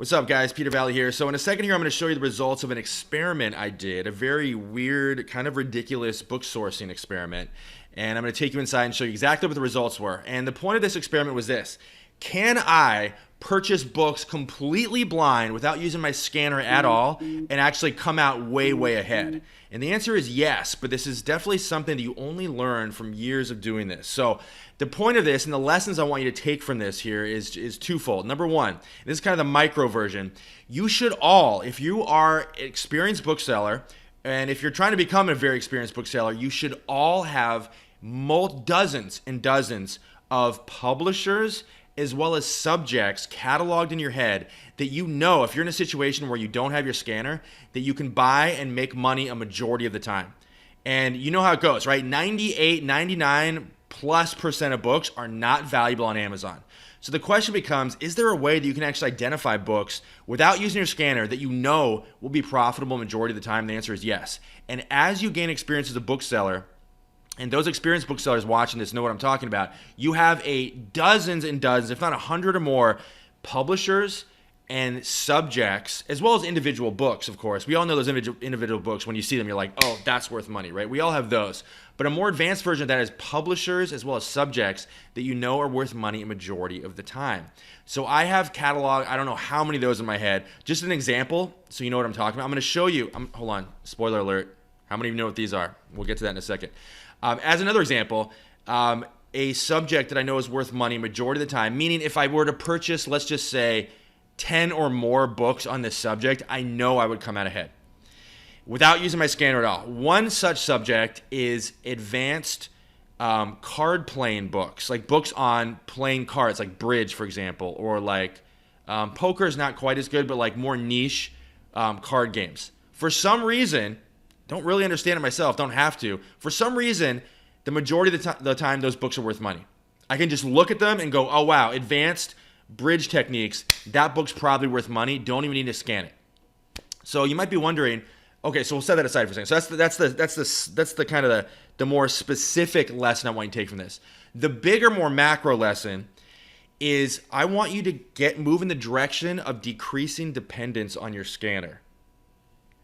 What's up, guys? Peter Valley here. So in a second here, I'm going to show you the results of an experiment I did, a very weird, kind of ridiculous book sourcing experiment. And I'm going to take you inside and show you exactly what the results were. And the point of this experiment was this: can I purchase books completely blind without using my scanner at all and actually come out way, way ahead? And the answer is yes, but this is definitely something that you only learn from years of doing this. So the point of this and the lessons I want you to take from this here is twofold. Number one, this is kind of the micro version. You should all, if you are an experienced bookseller, and if you're trying to become a very experienced bookseller, you should all have dozens and dozens of publishers as well as subjects cataloged in your head that you know, if you're in a situation where you don't have your scanner, that you can buy and make money a majority of the time. And you know how it goes, right? 98, 99+% of books are not valuable on Amazon. So the question becomes, is there a way that you can actually identify books without using your scanner that you know will be profitable majority of the time? The answer is yes. And as you gain experience as a bookseller, and those experienced booksellers watching this know what I'm talking about, you have dozens and dozens, if not 100 or more, publishers and subjects, as well as individual books, of course. We all know those individual books. When you see them, you're like, oh, that's worth money, right? We all have those. But a more advanced version of that is publishers as well as subjects that you know are worth money a majority of the time. So I have catalog, I don't know how many of those in my head. Just an example, so you know what I'm talking about. I'm going to show you, hold on, spoiler alert. How many of you know what these are? We'll get to that in a second. As another example, a subject that I know is worth money majority of the time, meaning if I were to purchase, let's just say, 10 or more books on this subject, I know I would come out ahead without using my scanner at all. One such subject is advanced card playing books, like books on playing cards, like bridge, for example, or like poker is not quite as good, but like more niche card games. For some reason, don't really understand it myself, don't have to. For some reason, the majority of the time, those books are worth money. I can just look at them and go, oh wow, advanced bridge techniques, that book's probably worth money, don't even need to scan it. So you might be wondering, okay, so we'll set that aside for a second. So that's the kind of the more specific lesson I want you to take from this. The bigger, more macro lesson is I want you to move in the direction of decreasing dependence on your scanner.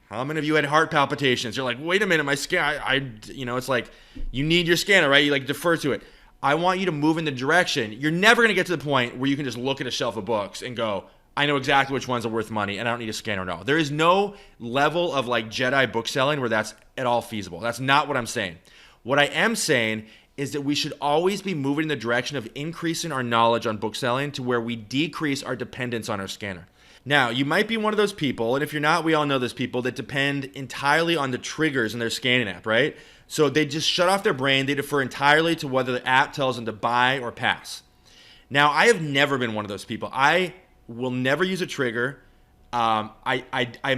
How many of you had heart palpitations? You're like, wait a minute, my scanner, it's like you need your scanner, right? You like defer to it. I want you to move in the direction. You're never going to get to the point where you can just look at a shelf of books and go, I know exactly which ones are worth money and I don't need a scanner at all. There is no level of like Jedi bookselling where that's at all feasible. That's not what I'm saying. What I am saying is that we should always be moving in the direction of increasing our knowledge on bookselling to where we decrease our dependence on our scanner. Now, you might be one of those people, and if you're not, we all know those people that depend entirely on the triggers in their scanning app, right? So they just shut off their brain. They defer entirely to whether the app tells them to buy or pass. Now, I have never been one of those people. I will never use a trigger. I'm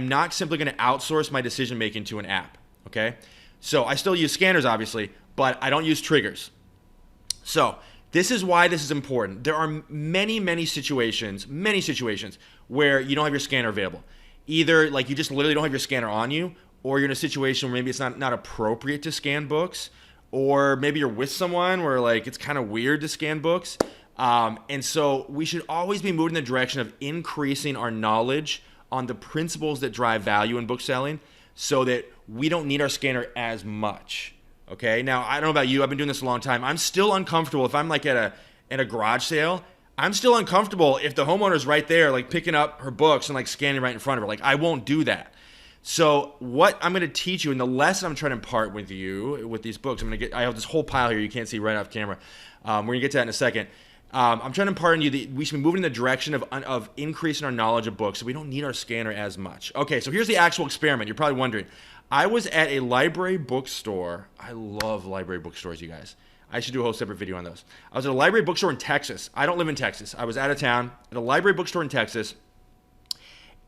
not simply going to outsource my decision making to an app, okay? So I still use scanners, obviously, but I don't use triggers. So this is why this is important. There are many situations where you don't have your scanner available. Either like you just literally don't have your scanner on you, or you're in a situation where maybe it's not appropriate to scan books, or maybe you're with someone where like it's kind of weird to scan books. And so we should always be moving in the direction of increasing our knowledge on the principles that drive value in bookselling so that we don't need our scanner as much. Okay, now I don't know about you, I've been doing this a long time. I'm still uncomfortable if I'm like at a garage sale. I'm still uncomfortable if the homeowner's right there, like picking up her books and like scanning right in front of her. Like I won't do that. So what I'm going to teach you, and the lesson I'm trying to impart with you with these books, I have this whole pile here you can't see right off camera. We're going to get to that in a second. I'm trying to impart on you that we should be moving in the direction of increasing our knowledge of books so we don't need our scanner as much. Okay, so here's the actual experiment. You're probably wondering. I was at a library bookstore. I love library bookstores, you guys. I should do a whole separate video on those. I was at a library bookstore in Texas. I don't live in Texas. I was out of town at a library bookstore in Texas.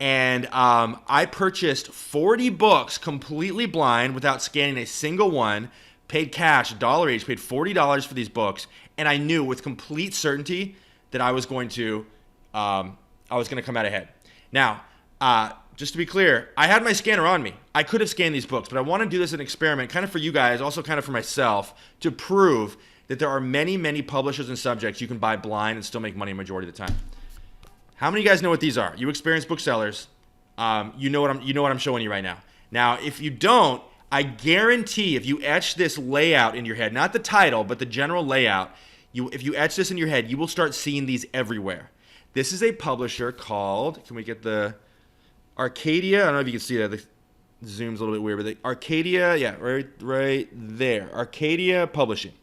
And I purchased 40 books completely blind without scanning a single one, paid cash, $1 each, paid $40 for these books, and I knew with complete certainty that I was going to come out ahead. Now, just to be clear, I had my scanner on me. I could have scanned these books, but I want to do this as an experiment, kind of for you guys, also kind of for myself, to prove that there are many publishers and subjects you can buy blind and still make money a majority of the time. How many of you guys know what these are? You experienced booksellers. You know what I'm showing you right now. Now, if you don't, I guarantee if you etch this layout in your head, not the title, but the general layout, if you etch this in your head, you will start seeing these everywhere. This is a publisher called, can we get the Arcadia? I don't know if you can see that. The zoom's a little bit weird, but the Arcadia, yeah, right there. Arcadia Publishing.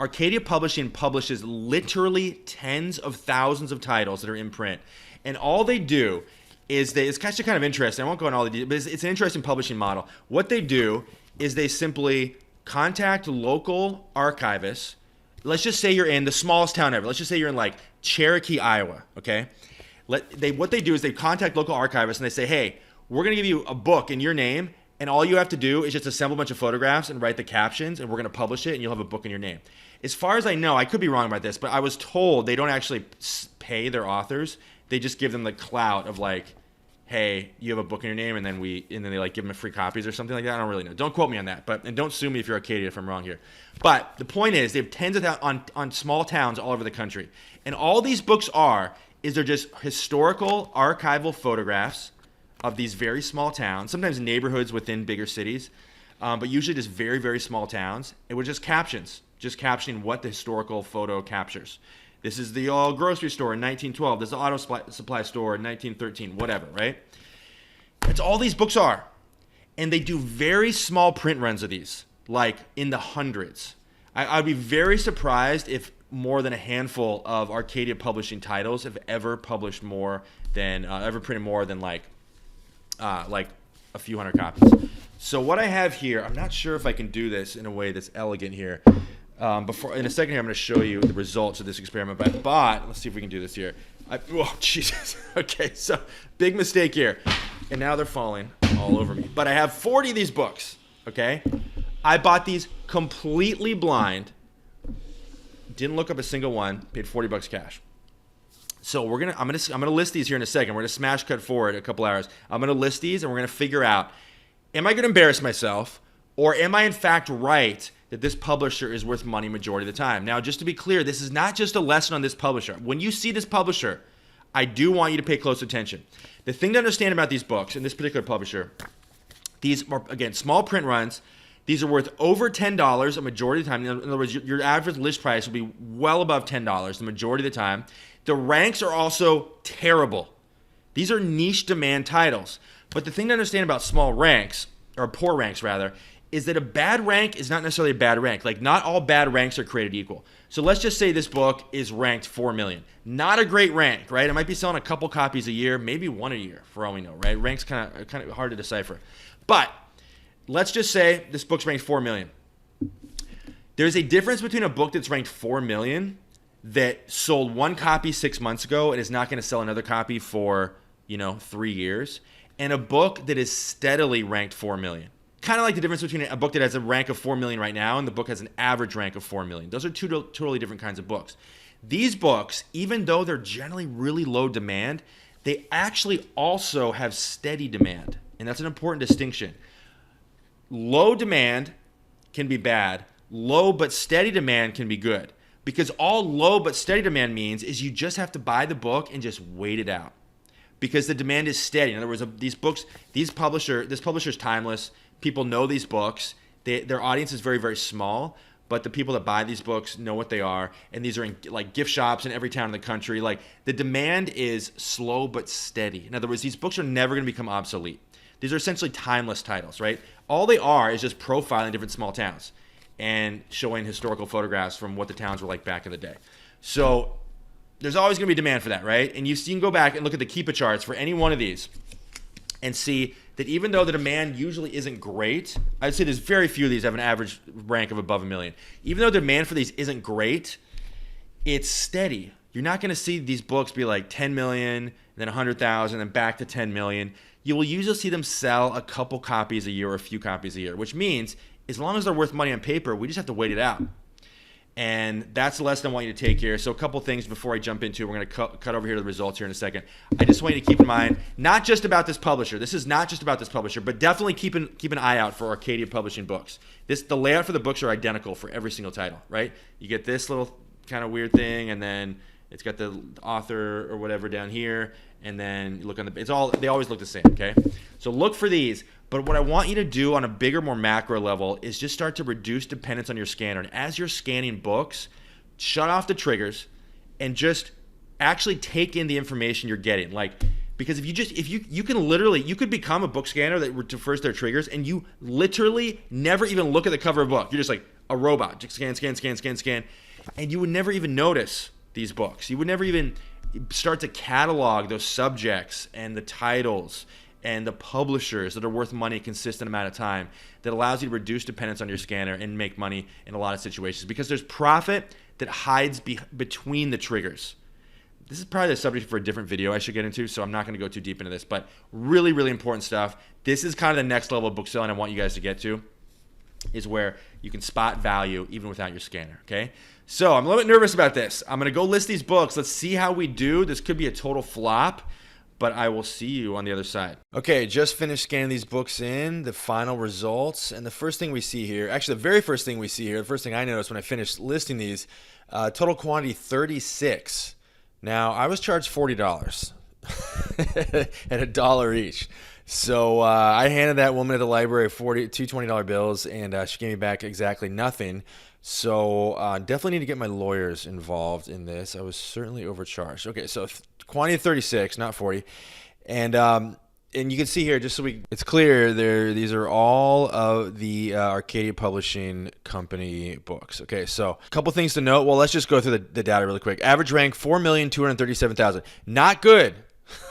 Arcadia Publishing publishes literally tens of thousands of titles that are in print. And all they do is it's actually kind of interesting. I won't go into all the details, but it's an interesting publishing model. What they do is they simply contact local archivists. Let's just say you're in the smallest town ever. Let's just say you're in like Cherokee, Iowa, okay? What they do is they contact local archivists and they say, hey, we're going to give you a book in your name, and all you have to do is just assemble a bunch of photographs and write the captions, and we're going to publish it, and you'll have a book in your name. As far as I know, I could be wrong about this, but I was told they don't actually pay their authors. They just give them the clout of like, hey, you have a book in your name, and then they like give them free copies or something like that. I don't really know. Don't quote me on that, and don't sue me if you're Arcadia if I'm wrong here. But the point is, they have tens of thousands on small towns all over the country, and all these books they're just historical archival photographs of these very small towns, sometimes neighborhoods within bigger cities, but usually just very, very small towns. It was just captions, just captioning what the historical photo captures. This is the grocery store in 1912. This is the auto supply store in 1913, whatever, right? That's all these books are. And they do very small print runs of these, like in the hundreds. I'd be very surprised if more than a handful of Arcadia Publishing titles have ever published more than, ever printed more than like a few hundred copies. So what I have here, I'm not sure if I can do this in a way that's elegant here. In a second here, I'm going to show you the results of this experiment. But I bought, let's see if we can do this here. Oh, Jesus. Okay, so big mistake here. And now they're falling all over me. But I have 40 of these books, okay? I bought these completely blind. Didn't look up a single one. Paid $40 cash. So I'm gonna list these here in a second. We're gonna smash cut forward a couple hours. I'm gonna list these and we're gonna figure out, am I gonna embarrass myself, or am I in fact right that this publisher is worth money majority of the time? Now, just to be clear, this is not just a lesson on this publisher. When you see this publisher, I do want you to pay close attention. The thing to understand about these books and this particular publisher, these are, again, small print runs. These are worth over $10 a majority of the time. In other words, your average list price will be well above $10 the majority of the time. The ranks are also terrible. These are niche demand titles. But the thing to understand about small ranks, or poor ranks rather, is that a bad rank is not necessarily a bad rank. Like, not all bad ranks are created equal. So let's just say this book is ranked 4 million. Not a great rank, right? It might be selling a couple copies a year, maybe one a year, for all we know, right? Rank's kind of hard to decipher. But let's just say this book's ranked 4 million. There's a difference between a book that's ranked 4 million that sold one copy 6 months ago and is not going to sell another copy for, 3 years, and a book that is steadily ranked 4 million. Kind of like the difference between a book that has a rank of 4 million right now and the book has an average rank of 4 million. Those are two totally different kinds of books. These books, even though they're generally really low demand, they actually also have steady demand. And that's an important distinction. Low demand can be bad. Low but steady demand can be good. Because all low but steady demand means is you just have to buy the book and just wait it out. Because the demand is steady. In other words, these books, this publisher's timeless. People know these books. Their audience is very, very small, but the people that buy these books know what they are, and these are in like gift shops in every town in the country. Like, the demand is slow but steady. In other words, these books are never going to become obsolete. These are essentially timeless titles, right? All they are is just profiling different small towns and showing historical photographs from what the towns were like back in the day. So there's always going to be demand for that, right? And you can go back and look at the Keepa charts for any one of these and see that even though the demand usually isn't great, I'd say there's very few of these have an average rank of above 1 million. Even though the demand for these isn't great, it's steady. You're not going to see these books be like 10 million, then 100,000, then back to 10 million. You will usually see them sell a couple copies a year or a few copies a year, which means as long as they're worth money on paper, we just have to wait it out. And that's the lesson I want you to take here. So a couple things before I jump into it. We're going to cut over here to the results here in a second. I just want you to keep in mind, not just about this publisher. This is not just about this publisher, but definitely keep an eye out for Arcadia Publishing books. The layout for the books are identical for every single title, right? You get this little kind of weird thing, and then It's got the author or whatever down here, and then you look on they always look the same, okay? So look for these. But what I want you to do on a bigger, more macro level is just start to reduce dependence on your scanner. And as you're scanning books, shut off the triggers and just actually take in the information you're getting. Because you could become a book scanner that refers to their triggers, and you literally never even look at the cover of a book. You're just like a robot, just scan, and you would never even notice these books. You would never even start to catalog those subjects and the titles and the publishers that are worth money a consistent amount of time, that allows you to reduce dependence on your scanner and make money in a lot of situations, because there's profit that hides between the triggers. This is probably the subject for a different video I should get into, so I'm not going to go too deep into this, but really, really important stuff. This is kind of the next level of book selling I want you guys to get to, is where you can spot value even without your scanner, okay? So I'm a little bit nervous about this. I'm going to go list these books. Let's see how we do. This could be a total flop, but I will see you on the other side. Okay, just finished scanning these books in, the final results, and the first thing we see here, actually the very first thing we see here, the first thing I noticed when I finished listing these, total quantity 36. Now, I was charged $40 at $1 each. So I handed that woman at the library two $20 bills, and she gave me back exactly nothing. So definitely need to get my lawyers involved in this. I was certainly overcharged. Okay, so quantity of 36, not 40. And you can see here, just so it's clear, these are all of the Arcadia Publishing Company books. Okay, so a couple things to note. Well, let's just go through the data really quick. Average rank, 4,237,000. Not good.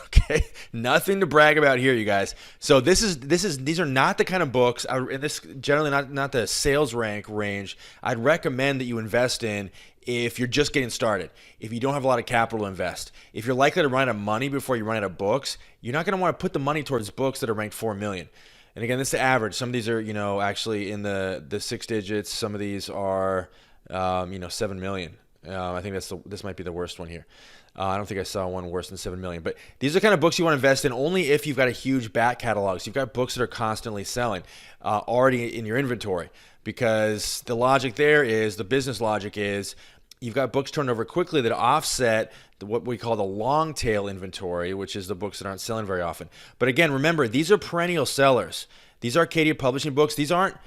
Okay, nothing to brag about here, you guys. So these are not the kind of books, and this generally not the sales rank range I'd recommend that you invest in if you're just getting started, if you don't have a lot of capital to invest. If you're likely to run out of money before you run out of books, you're not going to want to put the money towards books that are ranked 4 million. And again, this is the average. Some of these are, actually in the 6 digits. Some of these are, 7 million. I think this might be the worst one here. I don't think I saw one worse than 7 million. But these are the kind of books you want to invest in only if you've got a huge back catalog. So you've got books that are constantly selling already in your inventory. Because the logic there is, the business logic is, you've got books turned over quickly that offset what we call the long tail inventory, which is the books that aren't selling very often. But again, remember, these are perennial sellers. These Arcadia Publishing books, these aren't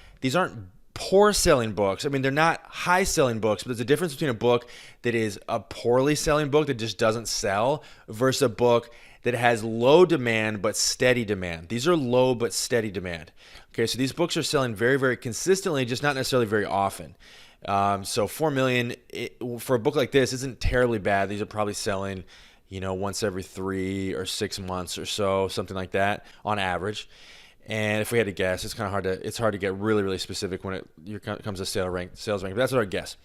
poor selling books. I mean, they're not high selling books, but there's a difference between a book that is a poorly selling book that just doesn't sell versus a book that has low demand but steady demand. These are low but steady demand. Okay, so these books are selling very, very consistently, just not necessarily very often. So 4 million for a book like this isn't terribly bad. These are probably selling, once every 3 or 6 months or so, something like that on average. And if we had to guess, it's hard to get really, really specific when it comes to sales rank, but that's what I guess.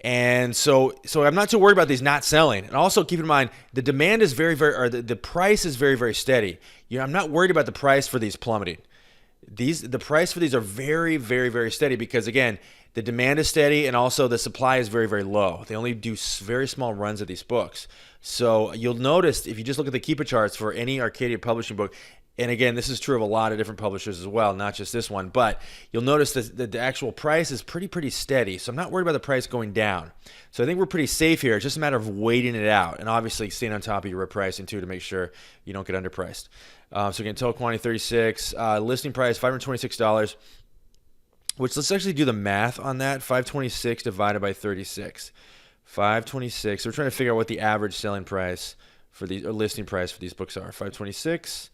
And so I'm not too worried about these not selling. And also keep in mind, the demand is the price is very, very steady. I'm not worried about the price for these plummeting. The price for these are very, very, very steady because, again, the demand is steady and also the supply is very, very low. They only do very small runs of these books. So you'll notice if you just look at the Keepa charts for any Arcadia Publishing book, and again, this is true of a lot of different publishers as well, not just this one, but you'll notice that the actual price is pretty steady. So I'm not worried about the price going down. So I think we're pretty safe here. It's just a matter of waiting it out and obviously staying on top of your repricing too to make sure you don't get underpriced. So again, total quantity 36, listing price $526, which let's actually do the math on that. 526 divided by 36. 526. So we're trying to figure out what the average selling price for these, or listing price for these books are. 526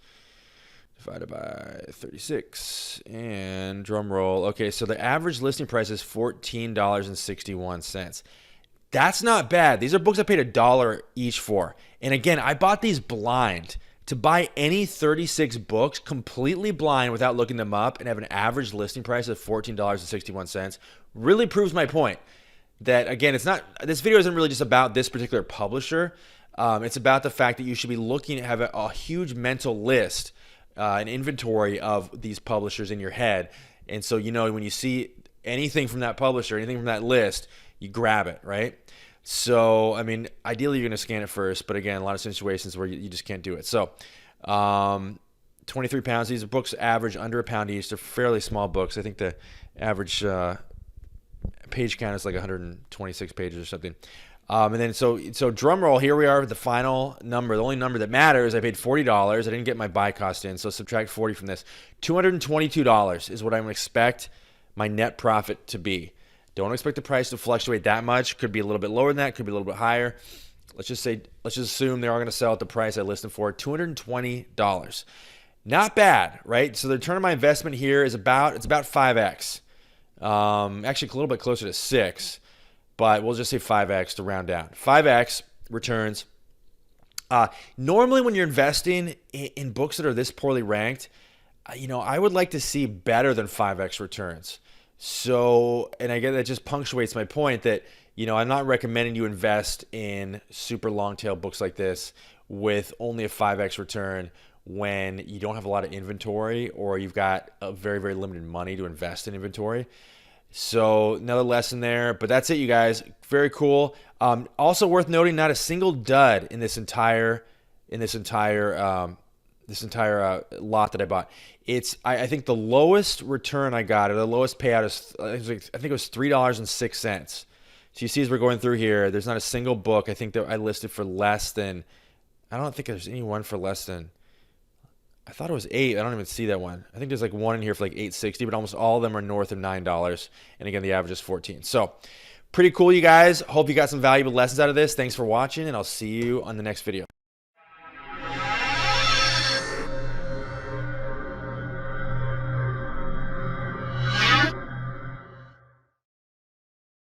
divided by 36, and drum roll. Okay, so the average listing price is $14.61. That's not bad. These are books I paid $1 each for. And again, I bought these blind. To buy any 36 books completely blind without looking them up and have an average listing price of $14.61 really proves my point. That again, this video isn't really just about this particular publisher. It's about the fact that you should be looking at have a huge mental list, an inventory of these publishers in your head. And so, when you see anything from that publisher, anything from that list, you grab it, right? So, I mean, ideally you're going to scan it first, but again, a lot of situations where you just can't do it. So, 23 pounds. These books average under a pound each. They're fairly small books. I think the average page count is like 126 pages or something. And then so drum roll, here we are with the final number. The only number that matters, I paid $40. I didn't get my buy cost in, so subtract 40 from this. $222 is what I would expect my net profit to be. Don't expect the price to fluctuate that much. Could be a little bit lower than that, could be a little bit higher. Let's just assume they are going to sell at the price I listed for, $220. Not bad, right? So the return on my investment here is about 5x. Actually a little bit closer to 6. But we'll just say 5x to round down. 5x returns. Normally when you're investing in books that are this poorly ranked, I would like to see better than 5x returns. So, and I guess that just punctuates my point that, I'm not recommending you invest in super long tail books like this with only a 5x return when you don't have a lot of inventory or you've got a very, very limited money to invest in inventory. So another lesson there, but that's it, you guys. Very cool. Also worth noting, not a single dud in this entire lot that I bought. I think the lowest return I got, or the lowest payout is, I think it was $3.06. So you see, as we're going through here, there's not a single book I think that I listed for less than. I don't think there's any one for less than. I thought it was 8. I don't even see that one. I think there's like one in here for like $8.60, but almost all of them are north of $9. And again, the average is 14. So pretty cool, you guys. Hope you got some valuable lessons out of this. Thanks for watching, and I'll see you on the next video.